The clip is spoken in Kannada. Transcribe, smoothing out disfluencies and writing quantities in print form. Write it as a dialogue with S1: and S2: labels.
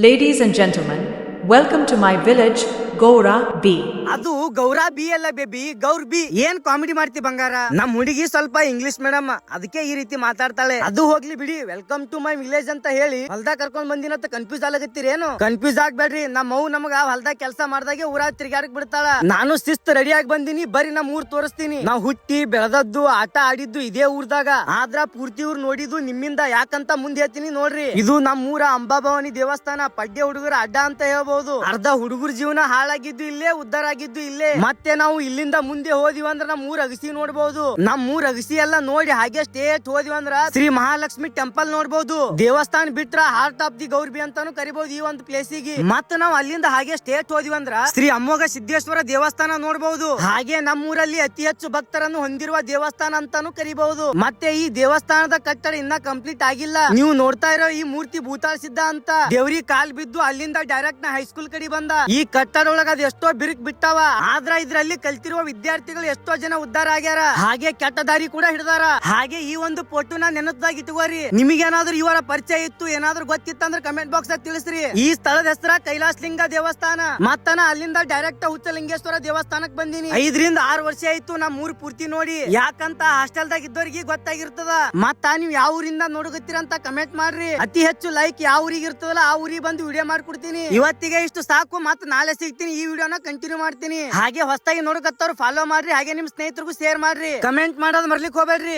S1: Ladies and gentlemen, welcome to my village, Gaura B.
S2: ಅದು ಗೌರಾ ಬಿ ಅಲ್ಲ ಬೇಬಿ, ಗೌರ್ ಬಿ. ಏನ್ ಕಾಮಿಡಿ ಮಾಡ್ತಿ ಬಂಗಾರ? ನಮ್ ಹುಡುಗಿ ಸ್ವಲ್ಪ ಇಂಗ್ಲಿಷ್ ಮೇಡಮ್, ಅದಕ್ಕೆ ಈ ರೀತಿ ಮಾತಾಡ್ತಾಳೆ. ಅದು ಹೋಗ್ಲಿ ಬಿಡಿ. ವೆಲ್ಕಮ್ ಟು ಮೈ ವಿಲೇಜ್ ಅಂತ ಹೇಳಿ ಹೊಲ್ದಾಗ ಕರ್ಕೊಂಡ್ ಬಂದಿನಂತ ಕನ್ಫ್ಯೂಸ್ ಆಗತ್ತೀರೇನು? ಕನ್ಫ್ಯೂಸ್ ಆಗ್ಬೇಡ್ರಿ. ನಮ್ಮ ಅವ್ ನಮಗ ಹೊಲ್ದಾಗ ಕೆಲಸ ಮಾಡ್ದಾಗೆ ಊರಾಗ ತಿರ್ಗಾಡಕ್ ಬಿಡ್ತಾಳ. ನಾನು ಶಿಸ್ತು ರೆಡಿ ಆಗಿ ಬಂದಿನಿ, ಬರೀ ನಮ್ ಊರ್ ತೋರಿಸ್ತೀನಿ. ನಾವ್ ಹುಟ್ಟಿ ಬೆಳೆದದ್ದು ಆಟ ಆಡಿದ್ದು ಇದೇ ಊರ್ದಾಗ. ಆದ್ರ ಪೂರ್ತಿ ಊರ್ ನೋಡಿದ್ದು ನಿಮ್ಮಿಂದ, ಯಾಕಂತ ಮುಂದೆ ಹೇಳ್ತೀನಿ ನೋಡ್ರಿ. ಇದು ನಮ್ಮ ಊರ ಅಂಬಾಭವಾನಿ ದೇವಸ್ಥಾನ, ಪಡ್ಡೆ ಹುಡುಗರ ಅಡ್ಡ ಅಂತ ಹೇಳ್ಬಹುದು. ಅರ್ಧ ಹುಡುಗರ ಜೀವನ ಹಾಳಾಗಿದ್ದು ಇಲ್ಲೇ, ಉದ್ದಾರ ಆಗಿದ್ದು ಇಲ್ಲೇ. ಮತ್ತೆ ನಾವು ಇಲ್ಲಿಂದ ಮುಂದೆ ಹೋದಿವಿ ಅಂದ್ರ ನಮ್ ಊರ್ ಅಗಸಿ ನೋಡ್ಬಹುದು. ನಮ್ ಊರ್ ಅಗಸಿ ಎಲ್ಲ ನೋಡಿ ಹಾಗೆ ಸ್ಟೇಟ್ ಹೋದಿವಿ ಅಂದ್ರ ಶ್ರೀ ಮಹಾಲಕ್ಷ್ಮಿ ಟೆಂಪಲ್ ನೋಡ್ಬಹುದು. ದೇವಸ್ಥಾನ ಬಿಟ್ರ ಹಾರ್ಟ್ ಆಫ್ ದಿ ಗೌರ್ಬಿ ಅಂತಾನು ಕರಿಬಹುದು ಈ ಒಂದು ಪ್ಲೇಸಿಗೆ. ಮತ್ತ ನಾವ್ ಅಲ್ಲಿಂದ ಹಾಗೆ ಸ್ಟೇಟ್ ಹೋದಿವಿ ಅಂದ್ರ ಶ್ರೀ ಅಮ್ಮೋಘ ಸಿದ್ದೇಶ್ವರ ದೇವಸ್ಥಾನ ನೋಡ್ಬಹುದು. ಹಾಗೆ ನಮ್ಮೂರಲ್ಲಿ ಅತಿ ಹೆಚ್ಚು ಭಕ್ತರನ್ನು ಹೊಂದಿರುವ ದೇವಸ್ಥಾನ ಅಂತಾನು ಕರಿಬಹುದು. ಮತ್ತೆ ಈ ದೇವಸ್ಥಾನದ ಕಟ್ಟಡ ಇನ್ನ ಕಂಪ್ಲೀಟ್ ಆಗಿಲ್ಲ. ನೀವು ನೋಡ್ತಾ ಇರೋ ಈ ಮೂರ್ತಿ ಭೂತಾಳ ಸಿದ್ಧ ಅಂತ. ದೇವ್ರಿ ಕಾಲ್ ಬಿದ್ದು ಅಲ್ಲಿಂದ ಡೈರೆಕ್ಟ್ ನ ಹೈಸ್ಕೂಲ್ ಕಡೆ ಬಂದ. ಈ ಕಟ್ಟಡ ಒಳಗ ಅದ್ ಎಷ್ಟೋ ಬಿರುಕ್ ಬಿಟ್ಟಾವ. ಆದ್ರ ಇದ್ರಲ್ಲಿ ಕಲ್ತಿರುವ ವಿದ್ಯಾರ್ಥಿಗಳು ಎಷ್ಟೋ ಜನ ಉದ್ಧಾರ ಆಗ್ಯಾರ. ಹಾಗೆ ಕೆಟ್ಟ ದಾರಿ ಕೂಡ ಹಿಡಿದಾರ. ಹಾಗೆ ಈ ಒಂದು ಫೋಟೋನ ನೆನಪದಾಗ ಇಟ್ಕೋರಿ. ನಿಮಗೇನಾದ್ರೂ ಇವರ ಪರಿಚಯ ಇತ್ತು, ಏನಾದ್ರೂ ಗೊತ್ತಿತ್ತಂದ್ರೆ ಕಮೆಂಟ್ ಬಾಕ್ಸ್ ಆಗ ತಿಳಿಸ್ರಿ. ಈ ಸ್ಥಳದ ಹೆಸರ ಕೈಲಾಸಲಿಂಗ ದೇವಸ್ಥಾನ. ಮತ್ತನ ಅಲ್ಲಿಂದ ಡೈರೆಕ್ಟ್ ಹುಚ್ಚಲಿಂಗೇಶ್ವರ ದೇವಸ್ಥಾನಕ್ ಬಂದಿನಿ. 5 ರಿಂದ 6 ವರ್ಷ ಆಯ್ತು ನಮ್ ಊರ್ ಪೂರ್ತಿ ನೋಡಿ. ಯಾಕಂತ ಹಾಸ್ಟೆಲ್ದಾಗ ಇದ್ದವ್ರಿಗೆ ಗೊತ್ತಾಗಿರ್ತದ. ಮತ್ತ ನೀವ್ ಯಾವ ಊರಿಂದ ನೋಡಕತ್ತೀರ ಅಂತ ಕಮೆಂಟ್ ಮಾಡ್ರಿ. ಅತಿ ಹೆಚ್ಚು ಲೈಕ್ ಯಾವ ಊರಿಗೆ ಇರ್ತದಲ್ಲ ಆ ಊರಿಗೆ ಬಂದು ವಿಡಿಯೋ ಮಾಡ್ಕೊಡ್ತೀನಿ. ಇವತ್ತಿಗೆ ಇಷ್ಟು ಸಾಕು, ಮತ್ತ ನಾಳೆ ಸಿಗ್ತೀನಿ. ಈ ವಿಡಿಯೋನ ಕಂಟಿನ್ಯೂ ಮಾಡ್ತೀನಿ. ಹಾಗೆ ಹೊಸದಾಗಿ ನೋಡಕತ್ತವ್ರು ಫಾಲೋ ಮಾಡ್ರಿ. ಹಾಗೆ ನಿಮ್ ಸ್ನೇಹಿತರಿಗೂ ಶೇರ್ ಮಾಡ್ರಿ. ಕಮೆಂಟ್ ಮಾಡೋದ್ ಮರ್ಲಿಕ್ ಹೋಗ್ಬೇಡ್ರಿ.